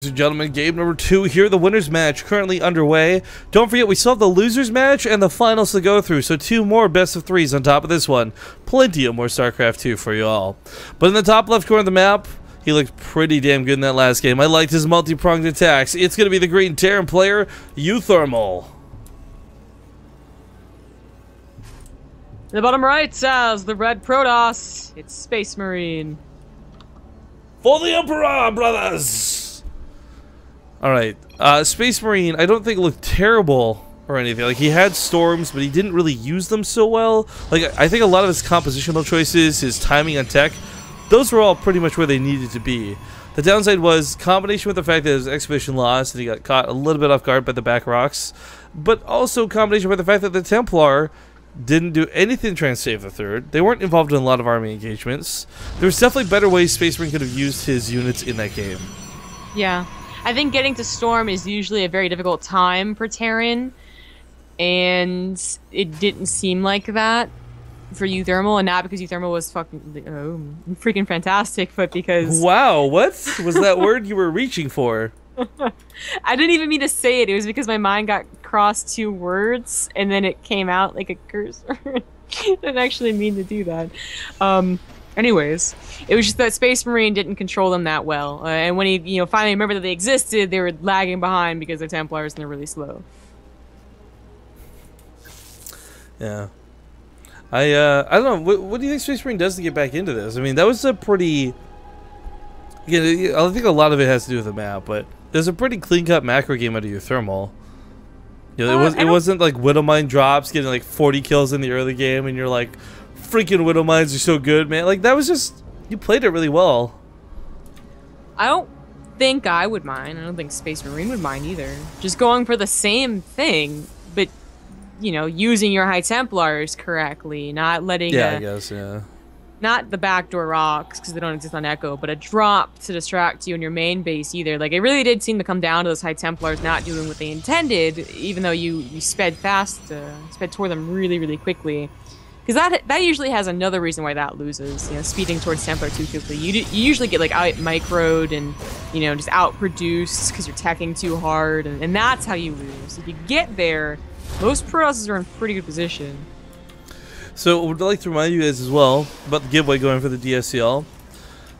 Ladies and gentlemen, game number 2 here, the winners match currently underway. Don't forget, we still have the losers match and the finals to go through, so 2 more best of 3s on top of this one. Plenty of more StarCraft 2 for you all. But in the top left corner of the map, he looked pretty damn good in that last game. I liked his multi-pronged attacks. It's going to be the green Terran player, uThermal. In the bottom right says the red Protoss. It's Space Marine. For the Emperor, brothers! Alright, Space Marine, I don't think looked terrible or anything. Like, he had storms, but he didn't really use them so well. Like, I think a lot of his compositional choices, his timing on tech, those were all pretty much where they needed to be. The downside was combination with the fact that his expedition lost and he got caught a little bit off guard by the back rocks, but also combination with the fact that the Templar didn't do anything trying to save the third. They weren't involved in a lot of army engagements. There's definitely better ways Space Marine could have used his units in that game. Yeah. I think getting to Storm is usually a very difficult time for Terran, and it didn't seem like that for uThermal, and not because uThermal was freaking fantastic, but because... Wow, what was that word you were reaching for? I didn't even mean to say it. It was because my mind got crossed 2 words, and then it came out like a cursor. I didn't actually mean to do that. Anyways, it was just that Space Marine didn't control them that well, and when he, finally remembered that they existed, they were lagging behind because they're Templars and they're really slow. Yeah, I don't know. What do you think Space Marine does to get back into this? I mean, that was a pretty. Again, I think a lot of it has to do with the map, but there's a pretty clean-cut macro game out of uThermal. It wasn't like Widowmine drops, getting like 40 kills in the early game, and you're like, freaking Widowmines are so good, man. Like, that was just, you played it really well. I don't think I would mind. I don't think Space Marine would mind either. Just going for the same thing, but, using your High Templars correctly, not letting I guess, yeah. Not the backdoor rocks, because they don't exist on Echo, but a drop to distract you in your main base either. Like, it really did seem to come down to those High Templars not doing what they intended, even though you sped toward them really, really quickly. Because that usually has another reason why that loses, speeding towards Templar too quickly. You usually get like out microed and, just outproduced because you're teching too hard, and that's how you lose. If you get there, most Protosses are in pretty good position. So, I would like to remind you guys as well about the giveaway going for the DSCL.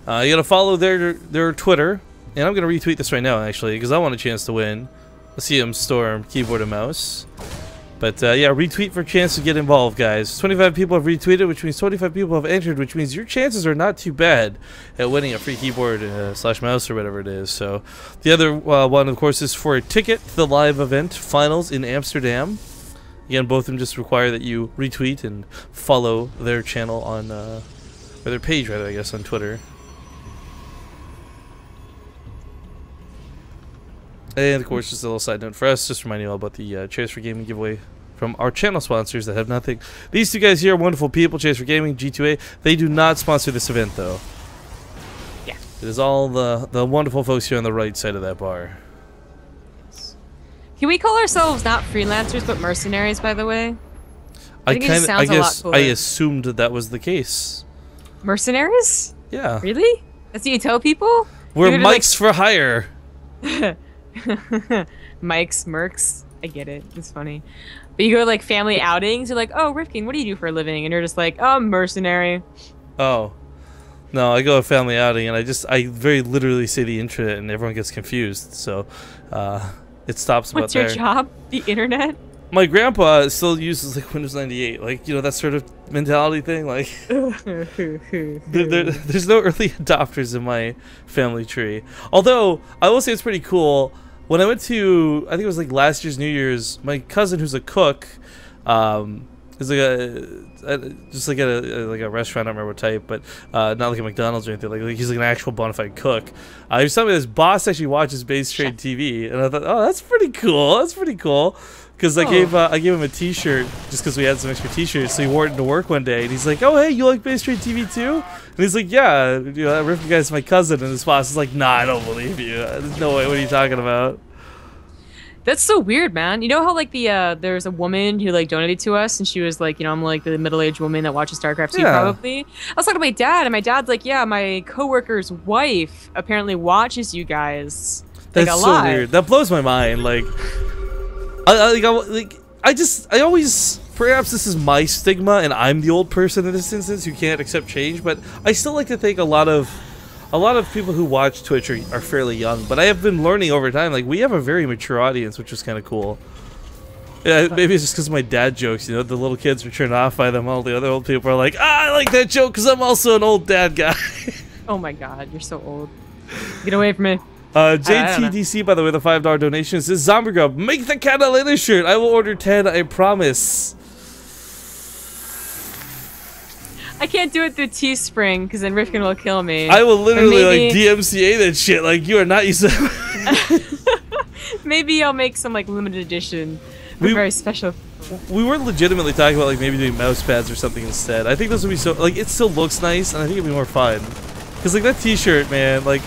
You gotta follow their Twitter, and I'm gonna retweet this right now actually because I want a chance to win a CM Storm keyboard and mouse. But yeah, retweet for a chance to get involved, guys. 25 people have retweeted, which means 25 people have entered, which means your chances are not too bad at winning a free keyboard / mouse or whatever it is. So the other one, of course, is for a ticket to the live event finals in Amsterdam. Again, both of them just require that you retweet and follow their channel on, or their page rather, I guess, on Twitter. And of course, just a little side note for us, just reminding you all about the Chairs for Gaming giveaway from our channel sponsors that have nothing. These 2 guys here are wonderful people, Chairs for Gaming, G2A. They do not sponsor this event, though. Yeah. It is all the wonderful folks here on the right side of that bar. Can we call ourselves not freelancers, but mercenaries, by the way? I assumed that was the case. Mercenaries? Yeah. Really? That's what you tell people? We're mics for hire. Mike's Mercs. I get it. It's funny. But you go to like family outings, you're like, oh, Rifkin, what do you do for a living? And you're just like, oh, I'm mercenary. Oh. No, I go to a family outing and I very literally say the internet and everyone gets confused. So it stops about there. What's your job? The internet? My grandpa still uses like Windows 98, like, that sort of mentality thing. Like, there's no early adopters in my family tree. Although I will say it's pretty cool. When I went to, I think it was like last year's New Year's, my cousin who's a cook, is like just like at a restaurant, I don't remember what type, but not like a McDonald's or anything. Like he's like an actual bona fide cook. He was telling me this boss actually watches Base Trade TV, and I thought, oh, that's pretty cool. That's pretty cool. Because I gave him a T-shirt just because we had some extra T-shirts, so he wore it into work one day, and he's like, "Oh, hey, you like Base Trade TV too?" And he's like, "Yeah, that Rifkin guy's my cousin." And his boss is like, "Nah, I don't believe you. There's no way. What are you talking about?" That's so weird, man. You know how like there's a woman who like donated to us, and she was like, I'm like the middle-aged woman that watches StarCraft 2 probably. I was talking to my dad, and my dad's like, yeah, my coworker's wife apparently watches you guys. That's a so lot. weird. That blows my mind. Like, I always. Perhaps this is my stigma, and I'm the old person in this instance who can't accept change. But I still like to think a lot of people who watch Twitch are fairly young. But I have been learning over time. Like, we have a very mature audience, which is kind of cool. Yeah, maybe it's just because of my dad jokes. You know, the little kids are turned off by them. All the other old people are like, I like that joke because I'm also an old dad guy. Oh my god, you're so old. Get away from me. JTDC, by the way, the $5 donation says, Zombie Grub, make the Catalina shirt. I will order 10, I promise. I can't do it through Teespring because then Rifkin will kill me. I will literally like DMCA that shit. Like, you are not used to. Maybe I'll make some like limited edition. Very special. We were legitimately talking about like maybe doing mouse pads or something instead. I think those would be so like it still looks nice and I think it'd be more fun. Cause like that T-shirt, man, like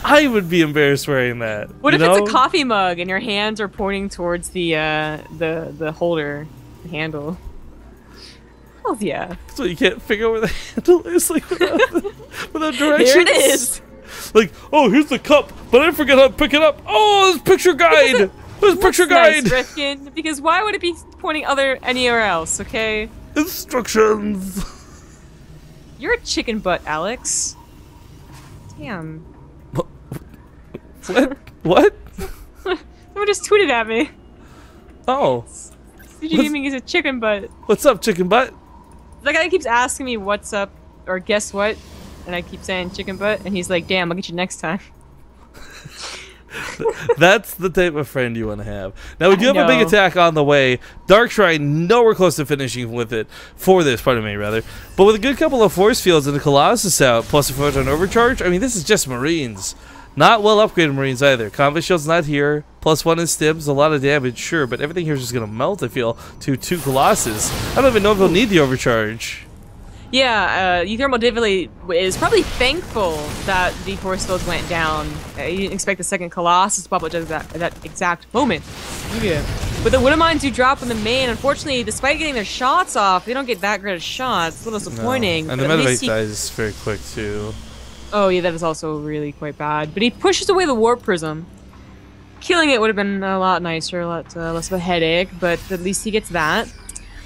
I would be embarrassed wearing that. What if it's a coffee mug and your hands are pointing towards the holder, the handle? Oh yeah. So you can't figure out where the handle is like without directions. Here it is. Like, oh, here's the cup, but I forgot how to pick it up. Oh, there's picture guide. There's picture guide. Nice, Rifkin, because why would it be pointing anywhere else? Okay. Instructions. You're a chicken butt, Alex. Damn. What? What? Someone just tweeted at me. Oh. CG Gaming is a chicken butt. What's up, chicken butt? The guy keeps asking me what's up, or guess what, and I keep saying chicken butt, and he's like, damn, I'll get you next time. That's the type of friend you want to have. Now, we do have a big attack on the way. Dark Shrine, nowhere close to finishing with it. Pardon me, rather. But with a good couple of force fields and the Colossus out, plus a photon overcharge, I mean, this is just Marines. Not well upgraded Marines either. Combat shield's not here. +1 in stims, a lot of damage, sure, but everything here is just going to melt, I feel, to 2 Colossus. I don't even know if they'll need the overcharge. Yeah, uThermal definitely is probably thankful that the force fields went down. You didn't expect the second Colossus to pop up at that exact moment. Yeah. But the Widow Mines do drop in the main. Unfortunately, despite getting their shots off, they don't get that great of shots. It's a little disappointing. No. And the Medevac dies very quick, too. Oh, yeah, that is also really quite bad. But he pushes away the Warp Prism. Killing it would have been a lot nicer, a lot less of a headache, but at least he gets that.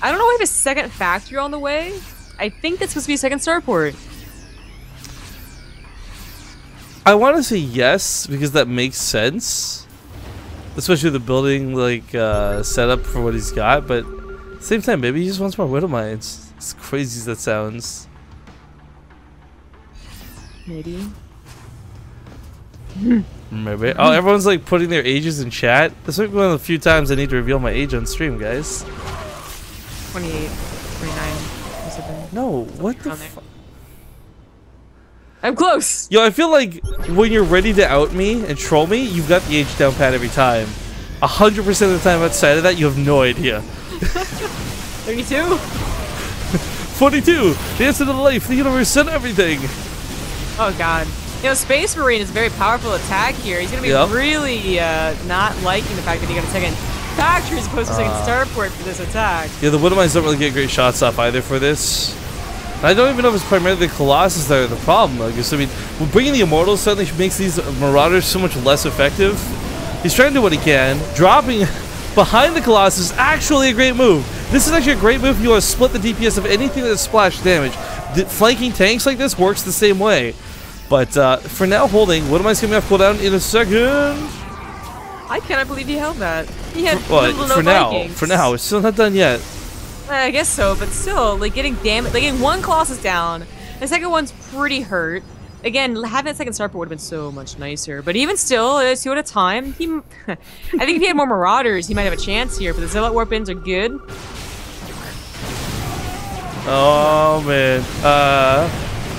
I don't know if he has a second factory on the way. I think that's supposed to be a second starport. I want to say yes, because that makes sense. Especially the building, like, setup for what he's got, but at the same time, maybe he just wants more Widow Mines. As crazy as that sounds. Maybe. Maybe. Oh, everyone's like putting their ages in chat. This might be one of the few times I need to reveal my age on stream, guys. 28, 29, 27. No, what the fuck? I'm close! Yo, I feel like when you're ready to out me and troll me, you've got the age down pat every time. 100% of the time outside of that, you have no idea. 32? 42! The answer to the life, the universe, and everything! Oh god. You know, Space Marine is a very powerful attack here. He's going to be really not liking the fact that he got a second factory as opposed to a second starport for this attack. Yeah, the Widow Mines don't really get great shots off either for this. I don't even know if it's primarily the Colossus that are the problem, though, because, I mean, bringing the Immortals suddenly makes these Marauders so much less effective. He's trying to do what he can. Dropping behind the Colossus is actually a great move. This is actually a great move if you want to split the DPS of anything that splash damage. Flanking tanks like this works the same way. But for now, holding. Widow Mines coming off cooldown in a second. I cannot believe he held that. He had for now, it's still not done yet. I guess so, but still, like getting damage, like getting one Colossus down, the second one's pretty hurt. Again, having that second starport would have been so much nicer. But even still, 2 at a time. I think if he had more Marauders, he might have a chance here. But the Zealot Warp-ins are good. Oh man,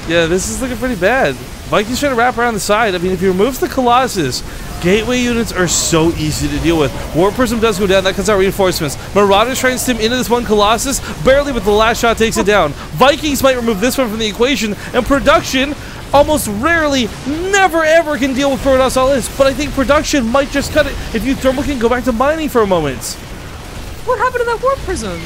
yeah, this is looking pretty bad. Vikings trying to wrap around the side. I mean, if he removes the Colossus, gateway units are so easy to deal with. Warp Prism does go down. That cuts out reinforcements. Marauders trying to stim into this one Colossus. Barely, but the last shot takes it down. Vikings might remove this one from the equation. And production almost rarely, never ever can deal with Protoss all this. But I think production might just cut it if uThermal can go back to mining for a moment. What happened to that Warp Prism?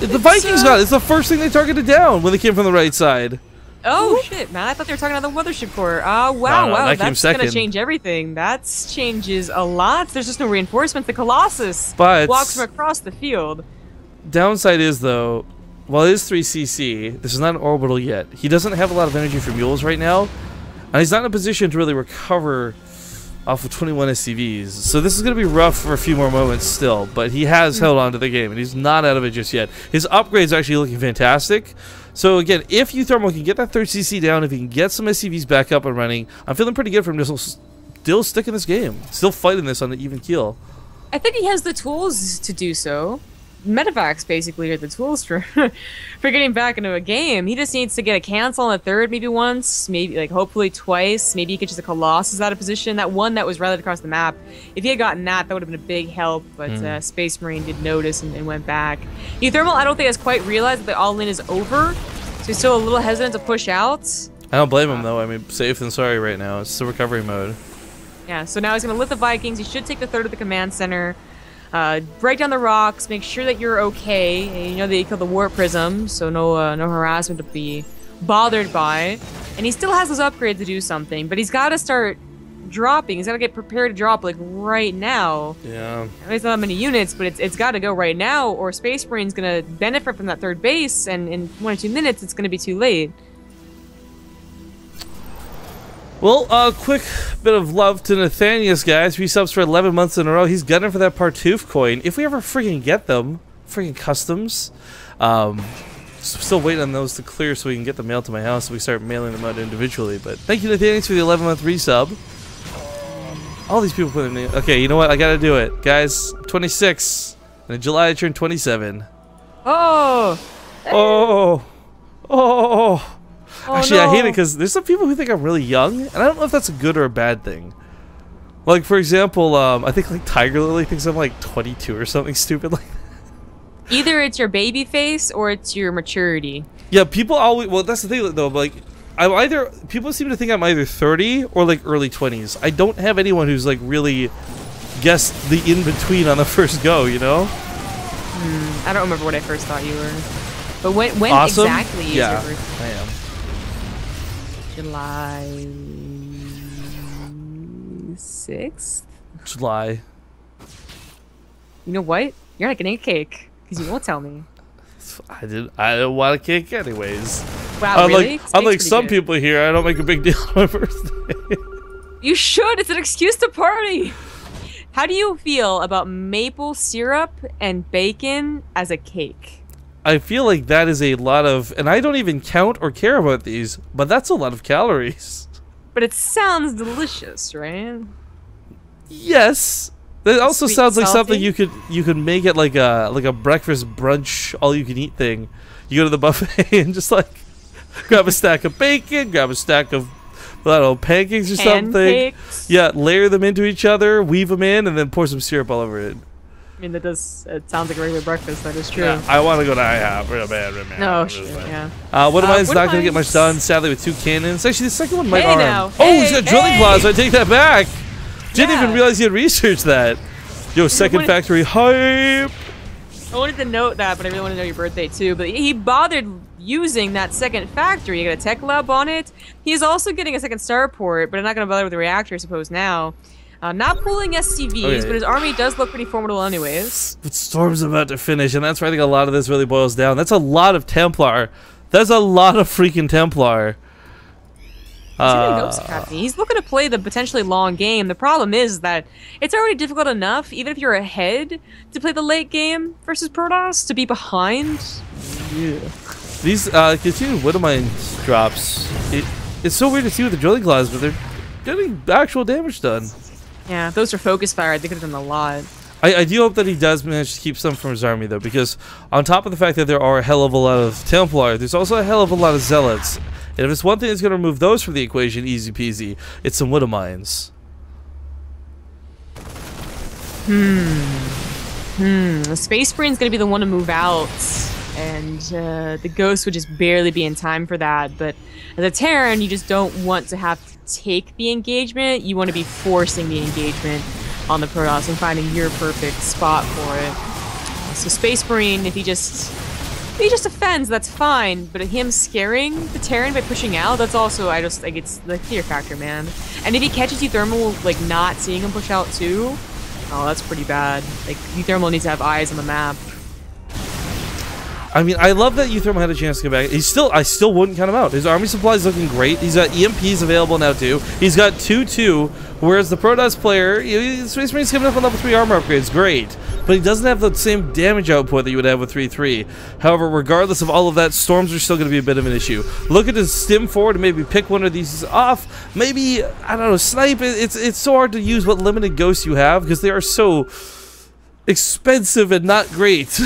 The Vikings got it. It's the first thing they targeted down when they came from the right side. Oh shit, man! I thought they were talking about the mothership core. Oh wow, No, wow, that came that's gonna second. change everything. That changes a lot. There's just no reinforcements. The Colossus But walks from across the field. downside is though, while it is 3cc, this is not an orbital yet. He doesn't have a lot of energy for mules right now, and he's not in a position to really recover off of 21 SCVs. So this is going to be rough for a few more moments still, but he has held on to the game, and he's not out of it just yet. His upgrade's actually looking fantastic. So again, if uThermal can get that 3cc down, if he can get some SCVs back up and running, I'm feeling pretty good for him to still stick in this game, still fighting this on the even keel. I think he has the tools to do so. Medevacs basically are the tools for for getting back into a game. He just needs to get a cancel on the third maybe once, maybe like hopefully twice. Maybe he catches the Colossus out of position. That one that was rallied across the map. If he had gotten that, that would have been a big help. But Space Marine did notice and went back. uThermal, I don't think has quite realized that the all-in is over. So he's still a little hesitant to push out. I don't blame him though. I mean, safe than sorry right now. It's the recovery mode. Yeah, so now he's going to lift the Vikings. He should take the third of the command center. Break down the rocks, make sure that you're okay. And you know that you killed the warp prism, so no harassment to be bothered by. And he still has those upgrades to do something, but he's got to start dropping. He's got to get prepared to drop like right now. Yeah. There's not many units, but it's got to go right now, or Space Marine's going to benefit from that third base, and in 1 or 2 minutes, it's going to be too late. Well, quick bit of love to Nathanius, guys. 3 subs for 11 months in a row. He's gunning for that Partouf coin. If we ever freaking get them, freaking customs. Still waiting on those to clear so we can get the mail to my house so we start mailing them out individually. But thank you, Nathanius, for the 11-month resub. All these people put their name. Okay, you know what? I gotta do it. Guys, 26. And in July, I turned 27. Oh! Oh! Oh! Oh, Actually, no. I hate it because there's some people who think I'm really young, and I don't know if that's a good or a bad thing. Like, for example, I think like Tiger Lily thinks I'm like 22 or something stupid like that. Either it's your baby face or it's your maturity. Yeah, people always. Well, that's the thing though. Like, I'm either. People seem to think I'm either 30 or like early 20s. I don't have anyone who's like really guessed the in between on the first go. You know? I don't remember what I first thought you were. But when Awesome? exactly is Yeah, your birthday? I am. July 6th? July. You know what? You're not getting a cake because you won't tell me. I don't want a cake anyways. Wow, really? Unlike some people here, I don't make a big deal on my birthday. You should. It's an excuse to party. How do you feel about maple syrup and bacon as a cake? I feel like that is a lot of, and I don't even count or care about these, but that's a lot of calories. But it sounds delicious, right? Yes. That also Sweet, sounds like something salty? you could make it like a breakfast brunch all you can eat thing. You go to the buffet and just like grab a stack of bacon, grab a stack of I don't know, pancakes or something. Pancakes. Yeah, layer them into each other, weave them in, and then pour some syrup all over it. I mean, it sounds like a regular breakfast, that is true. Yeah, I want to go to IHOP. No, shit, yeah. One of mine's What not am going to I get much done, sadly, with 2 cannons. Actually, the second one might Hey arm. now, Oh, hey, he's got drilling hey! claws. I take that back. Didn't even Yeah. realize he had researched that. Yo, second wanted- factory hype. I wanted to note that, but I really want to know your birthday too. But he bothered using that second factory. You got a tech lab on it. He's also getting a second starport, but I'm not going to bother with the reactor, I suppose, now. Not pulling SCVs, Okay. but his army does look pretty formidable anyways. But Storm's about to finish, and that's where I think a lot of this really boils down. That's a lot of Templar. That's a lot of freaking Templar. He's getting Ghost Captain. He's looking to play the potentially long game. The problem is that it's already difficult enough, even if you're ahead, to play the late game versus Protoss, to be behind. Yeah. These continued Widowmine drops. It's so weird to see with the drilling claws, but they're getting actual damage done. Yeah, those are focus fire. They could have done a lot. I do hope that he does manage to keep some from his army, though, because on top of the fact that there are a hell of a lot of Templar, there's also a hell of a lot of Zealots. And if it's one thing that's going to remove those from the equation, easy peasy, it's some Widowmines. The Space Marine's going to be the one to move out, and the Ghost would just barely be in time for that. But as a Terran, you just don't want to have to take the engagement. You want to be forcing the engagement on the Protoss and finding your perfect spot for it. So Space Marine, if he just He just defends, that's fine, but him scaring the Terran by pushing out, that's also, I just, like, it's the fear factor, man. And if he catches uThermal, like, not seeing him push out too, oh, that's pretty bad. Like, uThermal needs to have eyes on the map. I mean, I love that uThermal had a chance to get back. I still wouldn't count him out. His army supply is looking great. He's got EMPs available now too. He's got 2-2, whereas the Protoss player, Space Marine's coming up on level 3 armor upgrades, great. But he doesn't have the same damage output that you would have with 3-3. However, regardless of all of that, storms are still going to be a bit of an issue. Look at his stim forward and maybe pick one of these off. Maybe, I don't know, snipe. It's so hard to use what limited ghosts you have because they are so expensive and not great.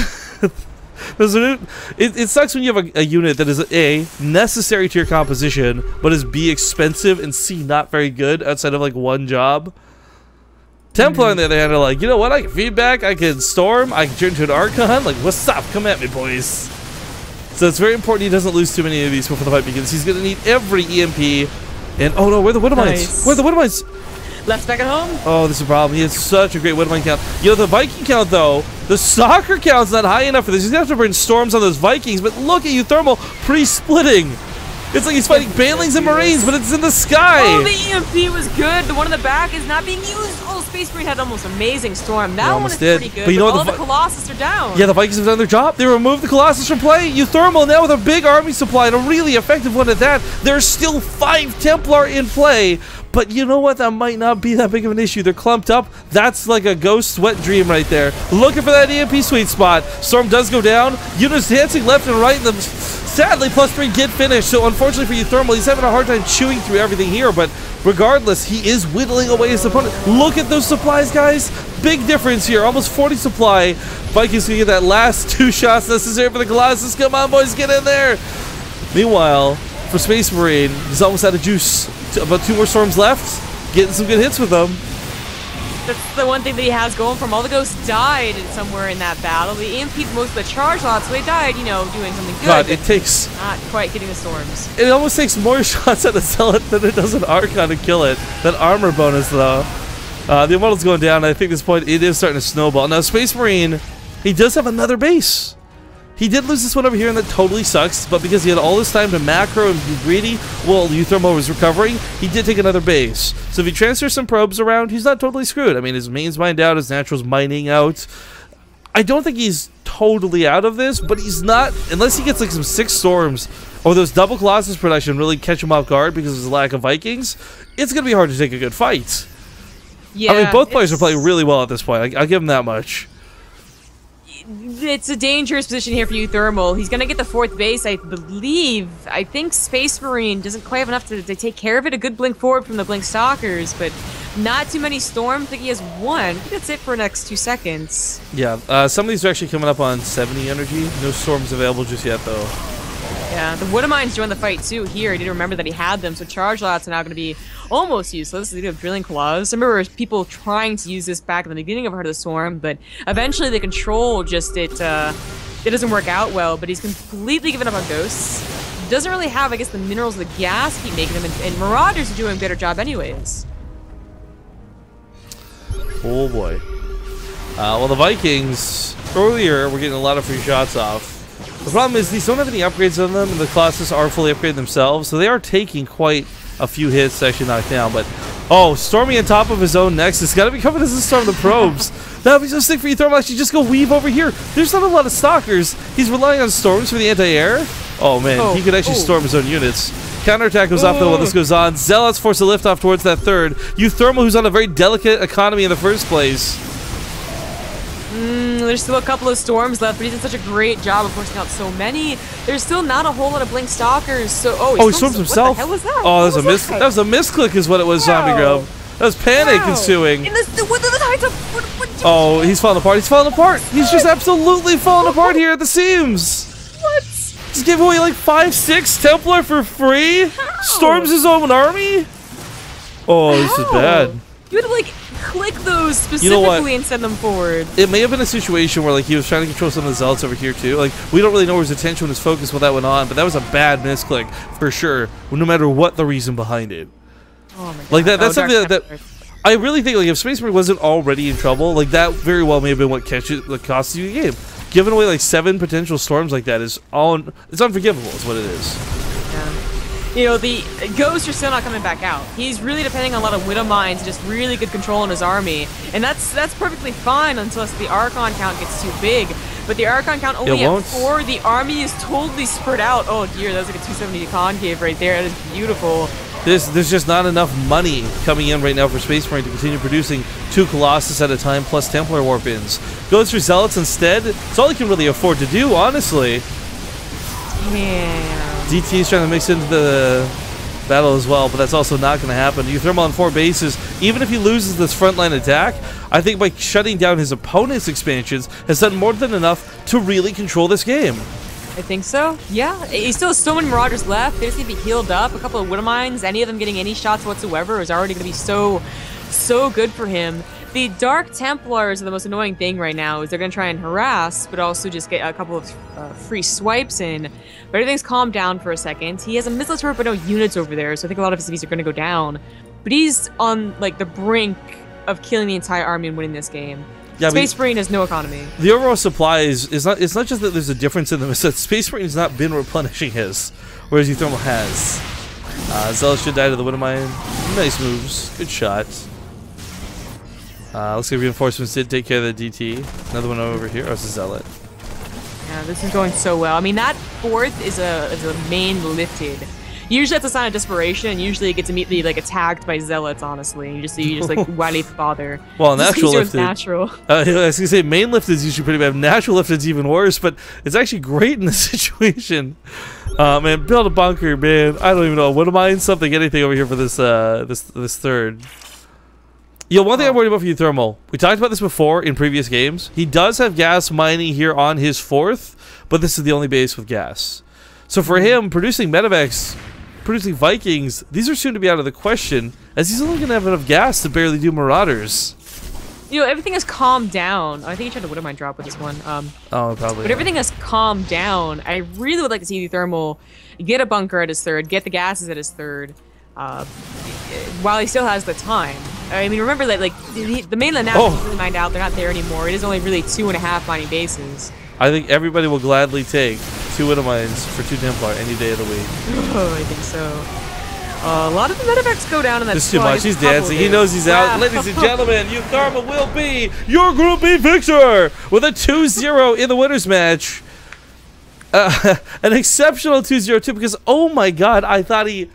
It sucks when you have a unit that is A, necessary to your composition, but is B, expensive, and C, not very good outside of like one job. Templar on the other hand are like, you know what, I can feedback, I can storm, I can turn into an Archon, like what's up, come at me boys. So it's very important he doesn't lose too many of these before the fight begins. He's going to need every EMP, and oh no, where are the Widow Mines? Where are the Widow Mines? Left back at home? Oh, this is a problem. He has such a great Widowmine count. You know, the Viking count, though, the soccer count's not high enough for this. He's going to have to burn storms on those Vikings, but look at uThermal pre-splitting. It's like he's fighting Banelings and Marines, but it's in the sky. Oh, the EMP was good. The one in the back is not being used. Oh, Space Marine had almost amazing storm. That one is pretty good, but you know all the Colossus are down. Yeah, the Vikings have done their job. They removed the Colossus from play. uThermal now with a big army supply and a really effective one at that. There's still 5 Templar in play. But you know what? That might not be that big of an issue. They're clumped up. That's like a ghost wet dream right there. Looking for that EMP sweet spot. Storm does go down. Units dancing left and right. And sadly, +3 get finished. So unfortunately for uThermal, he's having a hard time chewing through everything here. But regardless, he is whittling away his opponent. Look at those supplies, guys. Big difference here. Almost 40 supply. Vikings can get that last 2 shots necessary for the Colossus. Come on, boys, get in there. Meanwhile, for Space Marine, he's almost out of juice. About 2 more storms left. Getting some good hits with them. That's the one thing that he has going from all the ghosts died somewhere in that battle. The EMP'd most of the charge lots, so they died, you know, doing something good. God, it takes... Not quite getting the storms. It almost takes more shots at a Zealot than it does an Archon to kill it. That armor bonus, though. The Immortal's going down, and I think at this point it is starting to snowball. Now, Space Marine, he does have another base. He did lose this one over here, and that totally sucks, but because he had all this time to macro and be greedy while uThermal was recovering, he did take another base. So if he transfers some probes around, he's not totally screwed. I mean, his main's mined out, his natural's mining out. I don't think he's totally out of this, but he's not, unless he gets like some 6 storms, or those double Colossus production really catch him off guard because of his lack of Vikings, it's going to be hard to take a good fight. Yeah, I mean, both players are playing really well at this point. I'll give him that much. It's a dangerous position here for uThermal. He's going to get the 4th base, I believe. I think Space Marine doesn't quite have enough to take care of it. A good blink forward from the Blink Stalkers, but not too many storms. I think he has 1. I think that's it for the next 2 seconds. Yeah, some of these are actually coming up on 70 energy. No storms available just yet, though. Yeah, the Widowmines joined the fight too here. He didn't remember that he had them, so charge lots are now going to be almost useless. They do have drilling claws. I remember people trying to use this back in the beginning of Heart of the Storm, but eventually the control just it doesn't work out well. But he's completely given up on ghosts. He doesn't really have, I guess, the minerals, the gas keep making them, and Marauders are doing a better job anyways. Oh boy. Well, the Vikings earlier were getting a lot of free shots off. The problem is these don't have any upgrades on them, and the Colossus are fully upgraded themselves, so they are taking quite a few hits to actually knock down. But oh, storming on top of his own Nexus, got to be coming as a storm the probes. That would be so sick for uThermal. Actually, just go weave over here. There's not a lot of stalkers. He's relying on storms for the anti-air. Oh man, he could actually storm his own units. Counterattack goes off though while this goes on. Zealots force a lift off towards that 3rd. uThermal, who's on a very delicate economy in the first place. There's still a couple of storms left, but he's done such a great job of forcing out so many. There's still not a whole lot of Blink Stalkers, so he storms himself. What the hell was that? Oh, that was a misclick is what it was, Zombie Grub. That was panic ensuing. Oh, he's falling apart. He's falling apart. He's just absolutely falling apart here at the seams. What? Just gave away like 5-6 Templar for free? How? Storms his own army? Oh, this is bad. You had to like click those specifically and send them forward. It may have been a situation where like he was trying to control some of the Zealots over here too. Like we don't really know where his attention was focused while that went on, but that was a bad misclick for sure, no matter what the reason behind it. Oh my God. Like that's something that I really think like if Space Marine wasn't already in trouble, like that very well may have been what costs you the game. giving away like 7 potential storms like that is it's unforgivable is what it is. Yeah. You know, the ghosts are still not coming back out. He's really depending on a lot of Widow Mines, just really good control in his army. And that's perfectly fine until the Archon count gets too big. But the Archon count only at 4, the army is totally spread out. Oh dear, that was like a 270 concave right there. That is beautiful. There's just not enough money coming in right now for Space Marine to continue producing 2 Colossus at a time plus Templar Warp-ins. Goes for Zealots instead. It's all he can really afford to do, honestly. Yeah. DT is trying to mix into the battle as well, but that's also not going to happen. uThermal on 4 bases. Even if he loses this frontline attack, I think by shutting down his opponent's expansions has done more than enough to really control this game. I think so. Yeah, he still has so many Marauders left. They just need to be healed up. A couple of Widow Mines, any of them getting any shots whatsoever is already going to be so good for him. The Dark Templars are the most annoying thing right now. Is they're going to try and harass, but also just get a couple of free swipes in. But everything's calmed down for a second. He has a missile turret, but no units over there, so I think a lot of his cities are going to go down. But he's on like the brink of killing the entire army and winning this game. Yeah, Space Marine has no economy. The overall supply is not. It's not just that there's a difference in them. It's that Space Marine has not been replenishing his, whereas uThermal has. Zealot should die to the Widow Mine. Nice moves. Good shot. Looks like reinforcements did take care of the DT. Another one over here. Oh, it's a Zealot. Yeah, this is going so well. I mean, that 4th is a main lifted. Usually that's a sign of desperation, and usually it gets immediately like attacked by Zealots. Honestly, you just like why do you bother? Well, natural lifted. Natural. I was gonna say main lift is usually pretty bad. Natural lift is even worse, but it's actually great in this situation. Man, build a bunker, man. I don't even know. What am I in something? Anything over here for this this 3rd? Yo, one thing I'm worried about for uThermal. We talked about this before in previous games. He does have gas mining here on his 4th, but this is the only base with gas. So for him, producing medevacs, producing Vikings, these are soon to be out of the question, as he's only going to have enough gas to barely do Marauders. You know, everything has calmed down. I think he tried to Widow Mine drop with this one. Oh, probably. But everything has calmed down. I really would like to see uThermal get a bunker at his 3rd, get the gases at his 3rd, while he still has the time. I mean, remember that like the mainland now is really mined out. They're not there anymore. It is only really 2.5 mining bases. I think everybody will gladly take 2 Widow Mines for 2 Templar any day of the week. Oh, I think so. A lot of the medevacs go down in that. This is too much. He's dancing. He knows he's out. Ladies and gentlemen, uThermal will be your Group B victor with a 2-0 in the winners match. An exceptional 2-0 too, because oh my god, I thought he